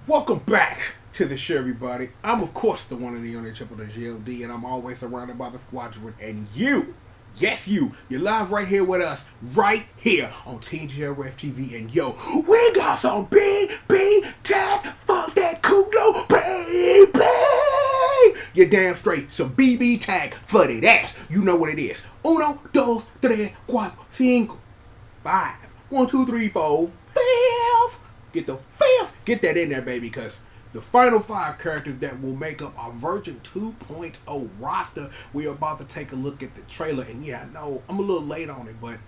Welcome back to the show, everybody. I'm, of course, the one and the only triple G.O.D, and I'm always surrounded by the squadron. And you, yes, you're live right here with us, right here on TGRF TV. And yo, we got some BB tag, fuck that culo, baby. You're damn straight, some BB tag for that ass. You know what it is. Uno, dos, tres, cuatro, cinco, five. 1, 2, 3, 4, 5. Get the fifth. Get that in there, baby, because the final 5 characters that will make up our version 2.0 roster, we are about to take a look at the trailer. And yeah, I know I'm a little late on it, but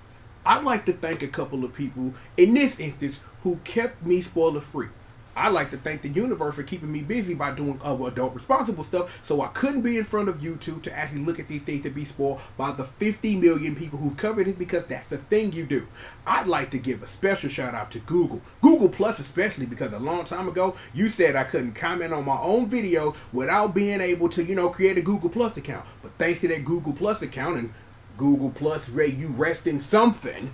I'd like to thank a couple of people in this instance who kept me spoiler free. I'd like to thank the universe for keeping me busy by doing adult responsible stuff, so I couldn't be in front of YouTube to actually look at these things to be spoiled by the 50 million people who've covered it, because that's the thing you do. I'd like to give a special shout out to Google Plus especially, because a long time ago you said I couldn't comment on my own video without being able to, create a Google Plus account. But thanks to that Google Plus account and Google Plus, you rest in something,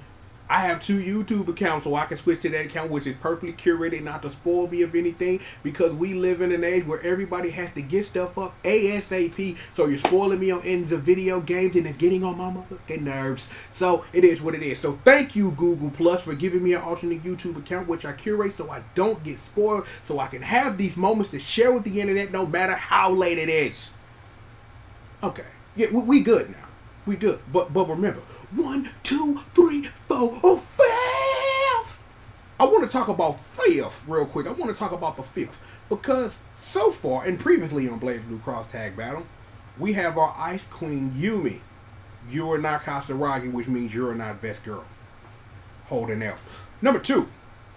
I have 2 YouTube accounts, so I can switch to that account, which is perfectly curated, not to spoil me of anything, because we live in an age where everybody has to get stuff up ASAP. So you're spoiling me on ends of video games, and it's getting on my motherfucking nerves. So it is what it is. So thank you, Google Plus, for giving me an alternate YouTube account, which I curate so I don't get spoiled, so I can have these moments to share with the internet, no matter how late it is. Okay, yeah, we good now. We good, but remember, 1, 2, 3, 4, 5. I want to talk about 5th real quick. I want to talk about the 5th, because so far and previously on BlazBlue Cross Tag Battle, we have our Ice Queen Yumi. You're not Kasaragi, which means you're not best girl. Holding L. Number 2,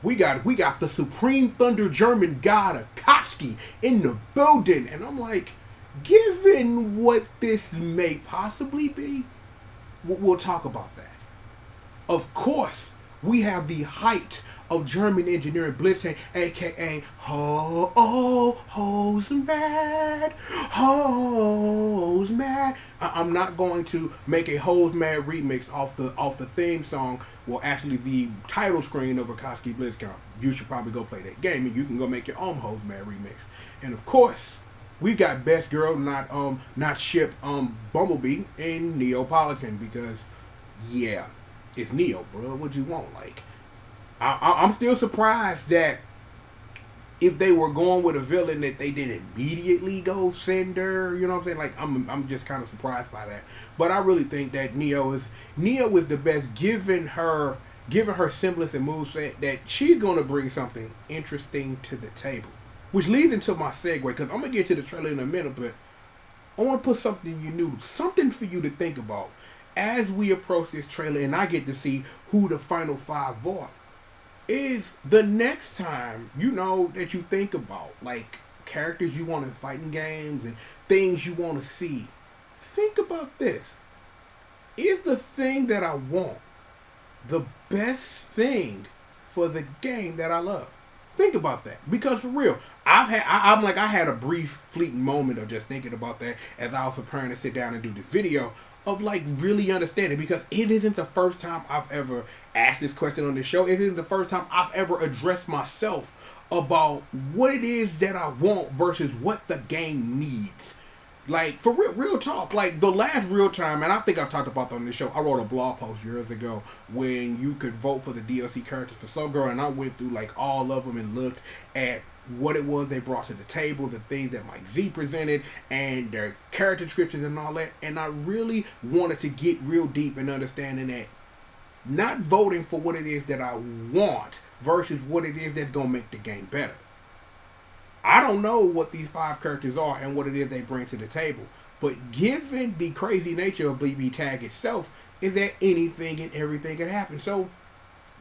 we got the Supreme Thunder German God Akatsuki in the building, and I'm like, given what this may possibly be, we'll talk about that. Of course, we have the height of German engineering blitzing, aka Hoes Mad. I'm not going to make a Hoes Mad remix off the theme song, well, actually the title screen of Akatsuki BlizzCon. You should probably go play that game, and you can go make your own Hoes Mad remix. And of course, we got Best Girl, not Ship Bumblebee in Neapolitan, because yeah, it's Neo, bro. What you want? Like, I'm still surprised that if they were going with a villain that they didn't immediately go send her. You know what I'm saying? Like, I'm just kind of surprised by that. But I really think that Neo is the best, given her semblance and moveset, that she's gonna bring something interesting to the table. Which leads into my segue, because I'm going to get to the trailer in a minute, but I want to put something for you to think about as we approach this trailer, and I get to see who the final 5 are. Is the next time, that you think about, like, characters you want in fighting games and things you want to see, think about this. Is the thing that I want the best thing for the game that I love? Think about that, because for real, I had a brief fleeting moment of just thinking about that as I was preparing to sit down and do this video, of like really understanding, because it isn't the first time I've ever asked this question on this show. It isn't the first time I've ever addressed myself about what it is that I want versus what the game needs. Like, for real talk, like the last real time, and I think I've talked about that on this show, I wrote a blog post years ago when you could vote for the DLC characters for Soul Girl, and I went through like all of them and looked at what it was they brought to the table, the things that Mike Z presented, and their character descriptions and all that, and I really wanted to get real deep in understanding that not voting for what it is that I want versus what it is that's going to make the game better. I don't know what these 5 characters are and what it is they bring to the table, but given the crazy nature of BB Tag itself, is that anything and everything can happen. So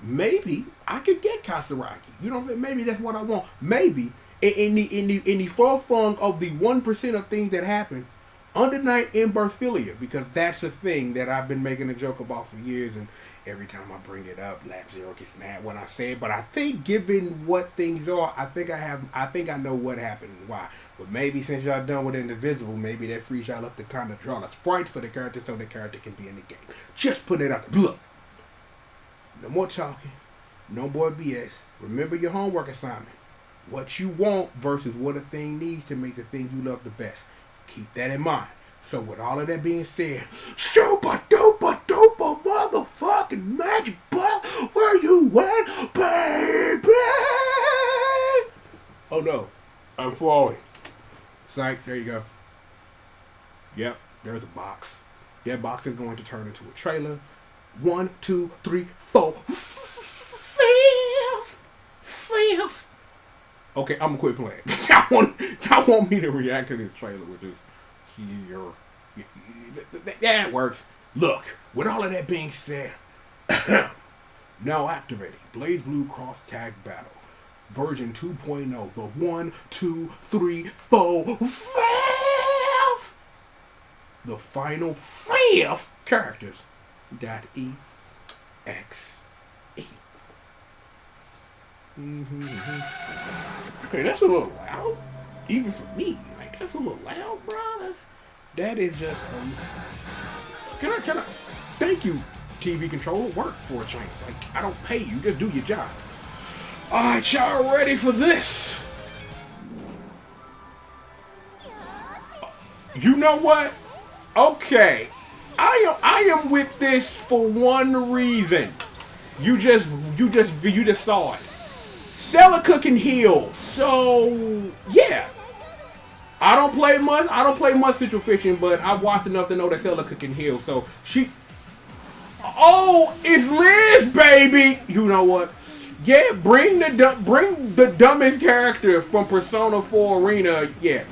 maybe I could get Kasaragi. You know what I'm saying? Maybe that's what I want. Maybe in the forefront of the 1% of things that happen, Under Night in Birthphilia, because that's a thing that I've been making a joke about for years, and every time I bring it up, Lab Zero gets mad when I say it. But I think, given what things are, I think I know what happened and why. But maybe since y'all done with Indivisible, maybe that frees y'all up the time to draw the sprites for the character so the character can be in the game. Just put it out there. Look, no more talking, no more BS. Remember your homework assignment. what you want versus what a thing needs to make the thing you love the best. Keep that in mind. So with all of that being said, super duper duper motherfucking magic ball, where you at, baby? Oh no, I'm falling. Psych, there you go. Yep, there's a box. That box is going to turn into a trailer. 1, 2, 3, 4, 5. Okay, I'm gonna quit playing. y'all want me to react to this trailer, which is here. That works. Look, with all of that being said, now activating BlazBlue Cross Tag Battle version 2.0. The 1, 2, 3, 4, 5. The final 5 characters. .exe. Okay, that's a little loud, even for me. Like, that's a little loud, bro. That is just. Can I? Thank you, TV controller. Work for a change. Like, I don't pay you. Just do your job. All right, y'all ready for this? You know what? Okay, I am with this for one reason. You just saw it. Celica can heal, so yeah. I don't play much Citrus Fishing, but I watched enough to know that Celica can heal. So she. Oh, it's Liz, baby. You know what? Yeah, bring the dumbest character from Persona 4 Arena. Yeah.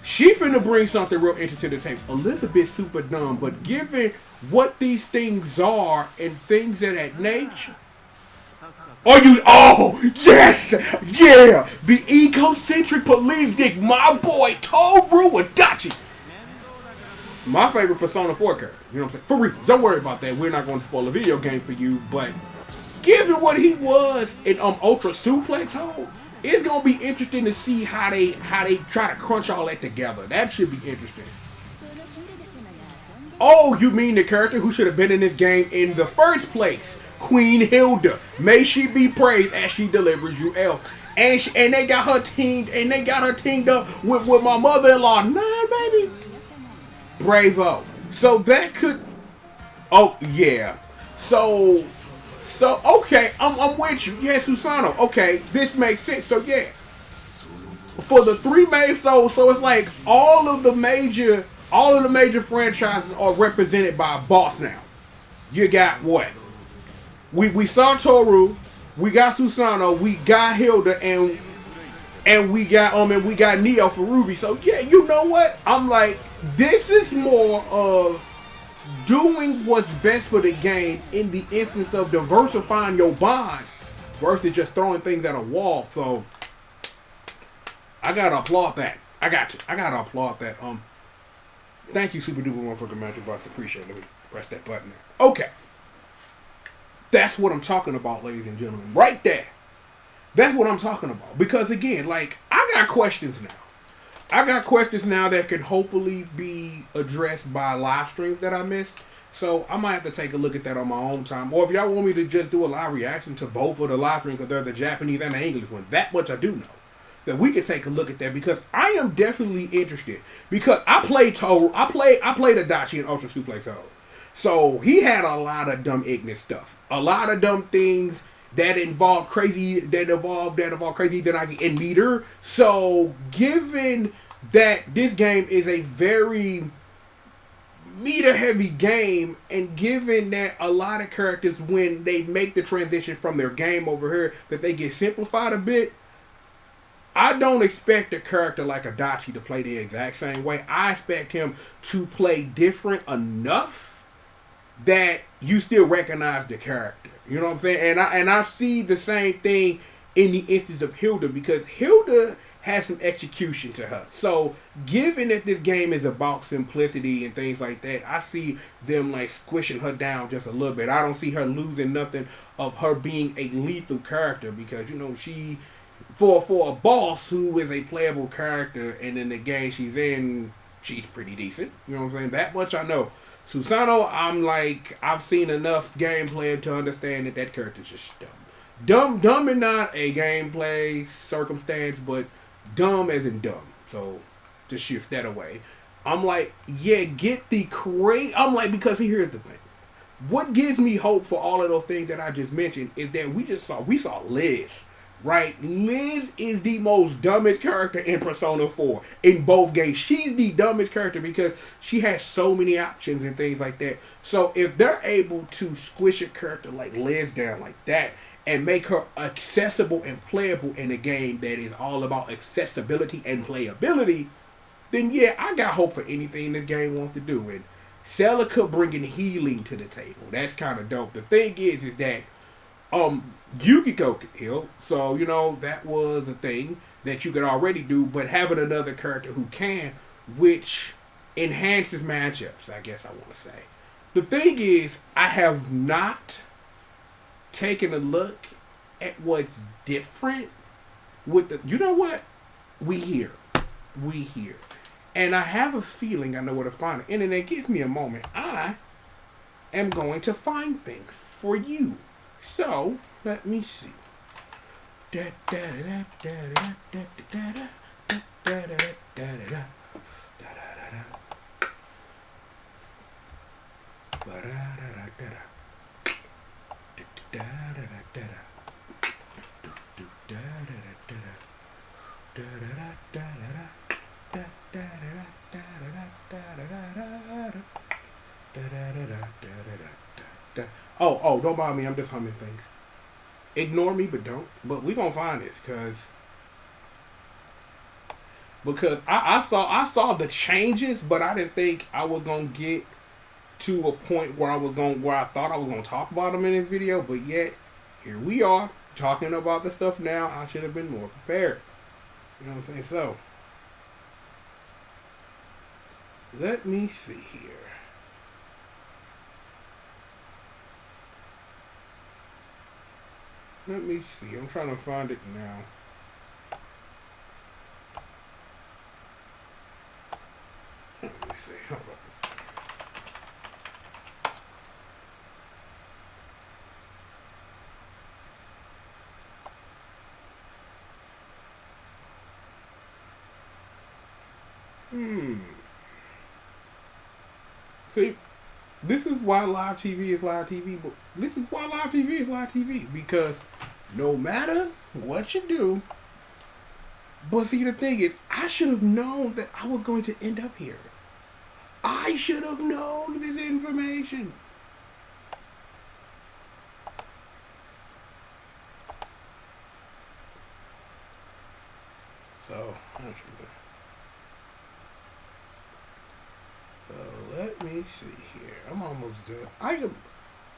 She finna bring something real interesting to the table. A little bit super dumb, but given what these things are and things of that nature. Oh, yes! Yeah! The egocentric police dick, my boy, Toru Adachi. My favorite Persona 4 character. You know what I'm saying? For reasons. Don't worry about that. We're not going to spoil a video game for you, but given what he was in Ultra Suplex Hole, it's going to be interesting to see how they try to crunch all that together. That should be interesting. Oh, you mean the character who should have been in this game in the first place? Queen Hilda, may she be praised as she delivers you elves. And they got her teamed up with my mother-in-law. Nah, baby. Bravo. So that could. Oh yeah. So okay. I'm with you. Yeah, Susano. Okay, this makes sense. So yeah. For the 3 main so it's like all of the major franchises are represented by a boss now. You got what? We saw Toru, we got Susano, we got Hilda, and we got Neo for Ruby. So yeah, you know what? I'm like, this is more of doing what's best for the game in the instance of diversifying your bonds versus just throwing things at a wall. So I gotta applaud that. I gotta applaud that. Thank you, Super Duper Motherfucker Magic Box. Appreciate it. Let me press that button there. Okay. That's what I'm talking about, ladies and gentlemen. Right there. That's what I'm talking about. Because again, like, I got questions now. That can hopefully be addressed by live streams that I missed. So I might have to take a look at that on my own time. Or if y'all want me to just do a live reaction to both of the live streams, because they're the Japanese and the English one, that much I do know. That we can take a look at that, because I am definitely interested. Because I played Toru. I played Adachi in Ultra Suplex Hole. So he had a lot of dumb ignorant stuff. A lot of dumb things that involve crazy Denaki and meter. So given that this game is a very meter heavy game, and given that a lot of characters, when they make the transition from their game over here, that they get simplified a bit, I don't expect a character like Adachi to play the exact same way. I expect him to play different enough that you still recognize the character. You know what I'm saying? And I see the same thing in the instance of Hilda, because Hilda has some execution to her. So given that this game is about simplicity and things like that, I see them like squishing her down just a little bit. I don't see her losing nothing of her being a lethal character, because you know she, for a boss who is a playable character, and in the game she's in, she's pretty decent. You know what I'm saying? That much I know. Susano, I'm like, I've seen enough gameplay to understand that character's just dumb. Dumb is not a gameplay circumstance, but dumb as in dumb. So to shift that away, I'm like, yeah, get the crate. I'm like, because here's the thing. What gives me hope for all of those things that I just mentioned is that we saw Liz, right? Liz is the most dumbest character in Persona 4 in both games. She's the dumbest character because she has so many options and things like that. So if they're able to squish a character like Liz down like that and make her accessible and playable in a game that is all about accessibility and playability, then yeah, I got hope for anything this game wants to do. And Celica bringing healing to the table, that's kind of dope. The thing is that Yukiko could heal, so that was a thing that you could already do. But having another character who can, which enhances matchups, I guess I want to say. The thing is, I have not taken a look at what's different with the. You know what? We here. And I have a feeling I know where to find it. Internet, give me a moment. I am going to find things for you. So, let me see. Oh, don't mind me. I'm just humming things. Ignore me, but don't. But we gonna find this because I saw the changes, but I didn't think I was gonna get to a point where I thought I was gonna talk about them in this video. But yet, here we are talking about the stuff now. I should have been more prepared. You know what I'm saying? So, let me see here. Let me see. I'm trying to find it now. Let me see. Hold on. See, this is why live TV is live TV. But this is why live TV is live TV, because no matter what you do, but see, the thing is, I should have known that I was going to end up here. I should have known this information. So let me see here. I'm almost done.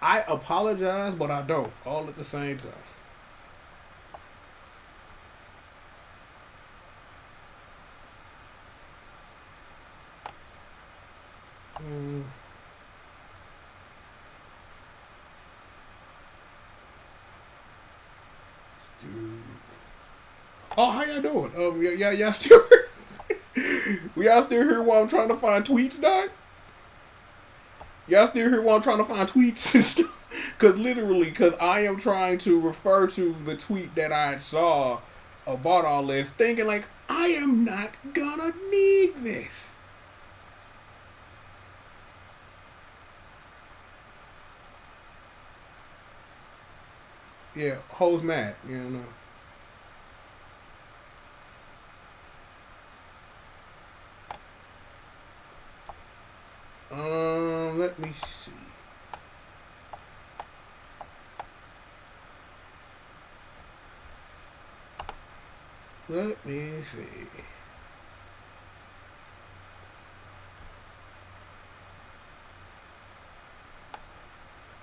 I apologize, but I don't. All at the same time. Dude. Oh, how y'all doing? Y'all still y'all still here while I'm trying to find tweets, dog? Y'all still here while I'm trying to find tweets and stuff? Because I am trying to refer to the tweet that I saw about all this, thinking like, I am not gonna need this. Yeah, hoes mad, Let me see. Let me see.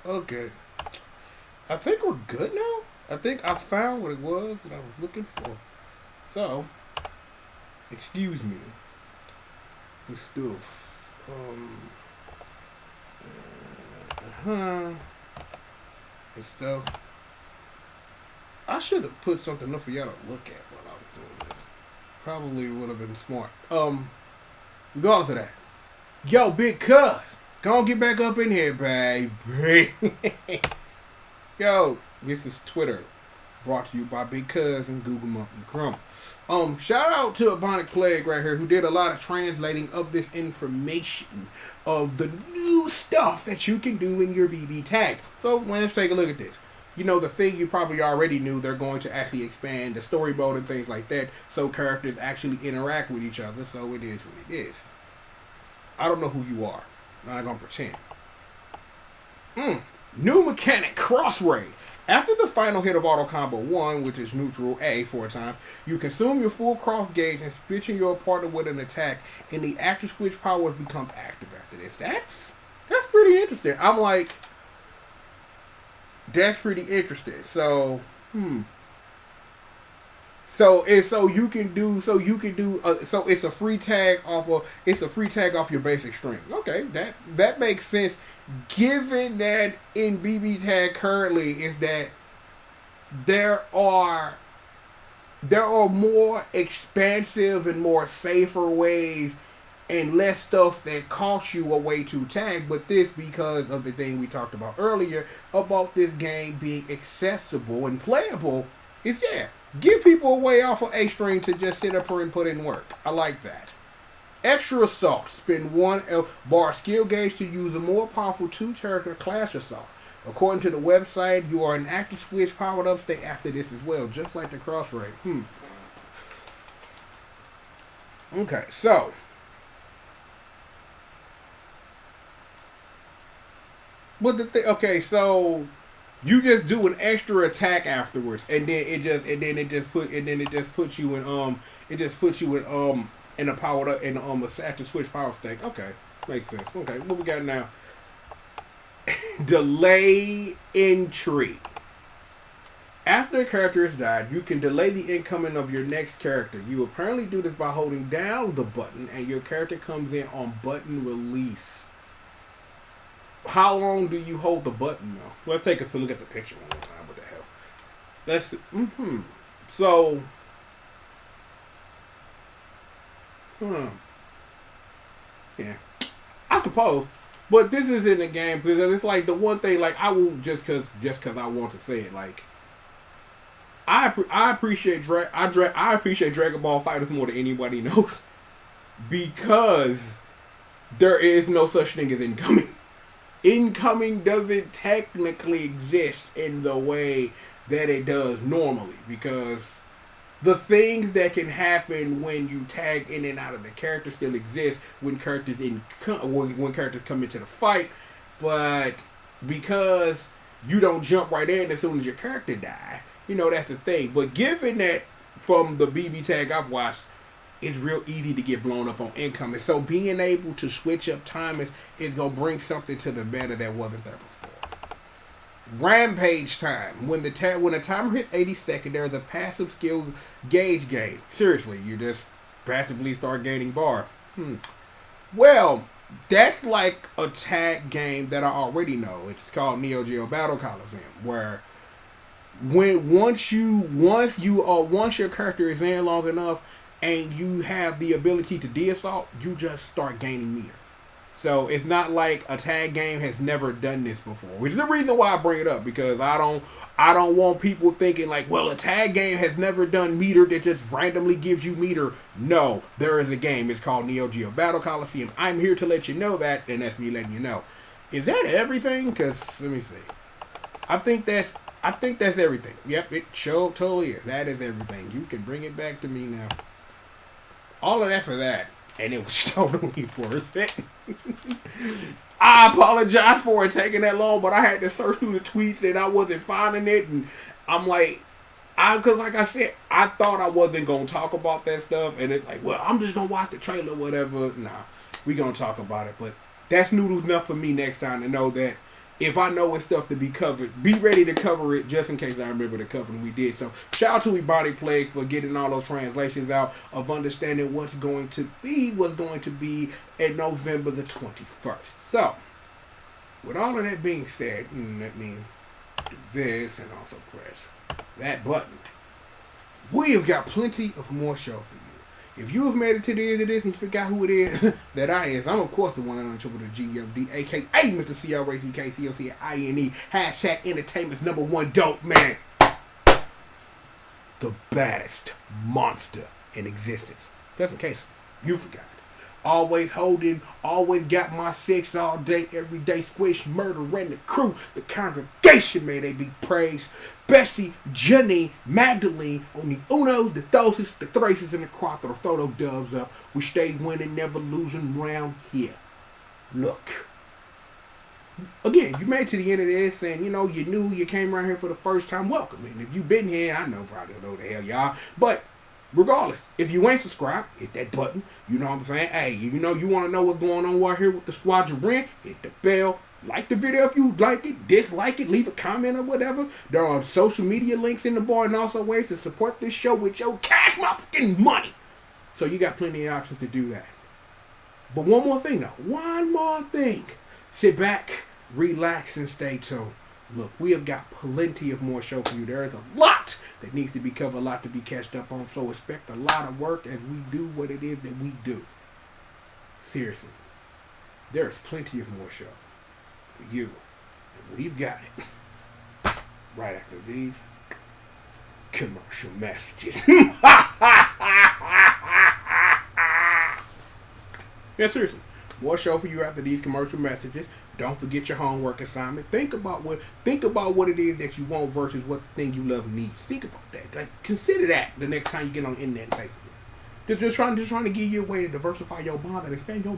Okay. I think we're good now. I think I found what it was that I was looking for. So, excuse me. This stuff. This stuff. I should have put something up for y'all to look at while I was doing this. Probably would have been smart. Regardless of that. Yo, big cuz. Go on, get back up in here, baby. Yo, this is Twitter. Brought to you by Big Cuz and Google Mump and Crump. Shout out to Ebonic Plague right here, who did a lot of translating of this information of the new stuff that you can do in your BB tag. So let's take a look at this. You know, the thing you probably already knew, they're going to actually expand the story mode and things like that, so characters actually interact with each other. So it is what it is. I don't know who you are. I'm not gonna pretend. New mechanic, Cross Raid. After the final hit of Auto Combo 1, which is neutral A 4 times, you consume your full cross gauge and switching your partner with an attack, and the active switch powers become active after this. That's pretty interesting. I'm like, that's pretty interesting. So, So it's so it's a free tag off your basic string. Okay, that makes sense. Given that in BB tag currently is that there are more expansive and more safer ways and less stuff that costs you a way to tag, but this because of the thing we talked about earlier about this game being accessible and playable is give people a way off of A string to just sit up here and put in work. I like that. Extra assault. Spend 1 bar skill gauge to use a more powerful 2-character clash assault. According to the website, you are an active switch powered up state after this as well, just like the Cross Raid. Okay, so so you just do an extra attack afterwards, and then it just puts you in a powered up in a active switch power state. Okay, makes sense. Okay, what we got now? Delay entry. After a character has died, you can delay the incoming of your next character. You apparently do this by holding down the button, and your character comes in on button release. How long do you hold the button though? Let's take a look at the picture one more time. What the hell? Let's. So. Yeah. I suppose, but this isn't a game because it's like the one thing. Like I will just cause I want to say it. Like I appreciate I appreciate Dragon Ball Fighters more than anybody knows because there is no such thing as incoming. Incoming doesn't technically exist in the way that it does normally because the things that can happen when you tag in and out of the character still exist when characters when characters come into the fight, but because you don't jump right in as soon as your character die, that's the thing. But given that from the BB tag I've watched, it's real easy to get blown up on incoming. So being able to switch up timers is going to bring something to the meta that wasn't there before. Rampage time. When the timer hits 80 seconds, there is a passive skill gauge gain. Seriously, you just passively start gaining bar. Well, that's like a tag game that I already know. It's called Neo Geo Battle Coliseum, where once your character is in long enough and you have the ability to de-assault, you just start gaining meter. So it's not like a tag game has never done this before, which is the reason why I bring it up, because I don't want people thinking like, well, a tag game has never done meter that just randomly gives you meter. No, there is a game. It's called Neo Geo Battle Coliseum. I'm here to let you know that, and that's me letting you know. Is that everything? Because let me see. I think that's everything. Yep, it totally is. That is everything. You can bring it back to me now. All of that for that. And it was totally worth it. I apologize for it taking that long, but I had to search through the tweets and I wasn't finding it. And I'm like, because like I said, I thought I wasn't going to talk about that stuff. And it's like, well, I'm just going to watch the trailer or whatever. Nah, we going to talk about it. But that's noodles enough for me next time to know that if I know it's stuff to be covered, be ready to cover it just in case I remember to cover it. We did. So shout out to Ebonic Plague for getting all those translations out of understanding what's going to be in November the 21st. So with all of that being said, let me do this and also press that button. We have got plenty of more show for you. If you have made it to the end of this and you forgot who it is that I is, I'm of course the one and only triple the G.O.D, aka Mr. CRACKCOCINE, hashtag entertainment's #1 dope man. the baddest monster in existence. Just in case you forgot. Always holding, always got my six all day, every day. Squish, murder, and the crew. The congregation, may they be praised. Bessie, Jenny, Magdalene, on the unos, the doses, the thraces, and the quattro. Throw those dubs up. We stay winning, never losing round here. Look. Again, you made it to the end of this, and you know, you knew you came around here for the first time. Welcome. And if you've been here, I know probably don't know the hell you are. But regardless, if you ain't subscribed, hit that button. You know what I'm saying? Hey, you know you want to know what's going on right here with the squadron, hit the bell. Like the video if you like it, dislike it, leave a comment or whatever. There are social media links in the bar and also ways to support this show with your cash motherfucking money. So you got plenty of options to do that. But one more thing though. One more thing. Sit back, relax, and stay tuned. Look, we have got plenty of more show for you. There is a lot that needs to be covered, a lot to be catched up on. So expect a lot of work as we do what it is that we do. Seriously, there is plenty of more show for you. And we've got it. Right after these commercial messages. Yeah, seriously. More show for you after these commercial messages. Don't forget your homework assignment. Think about what it is that you want versus what the thing you love needs. Think about that. Like, consider that the next time you get on the internet and Facebook. Just trying to give you a way to diversify your mind and expand your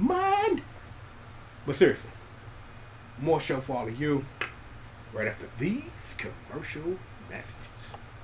mind. But seriously, more show for all of you right after these commercial messages.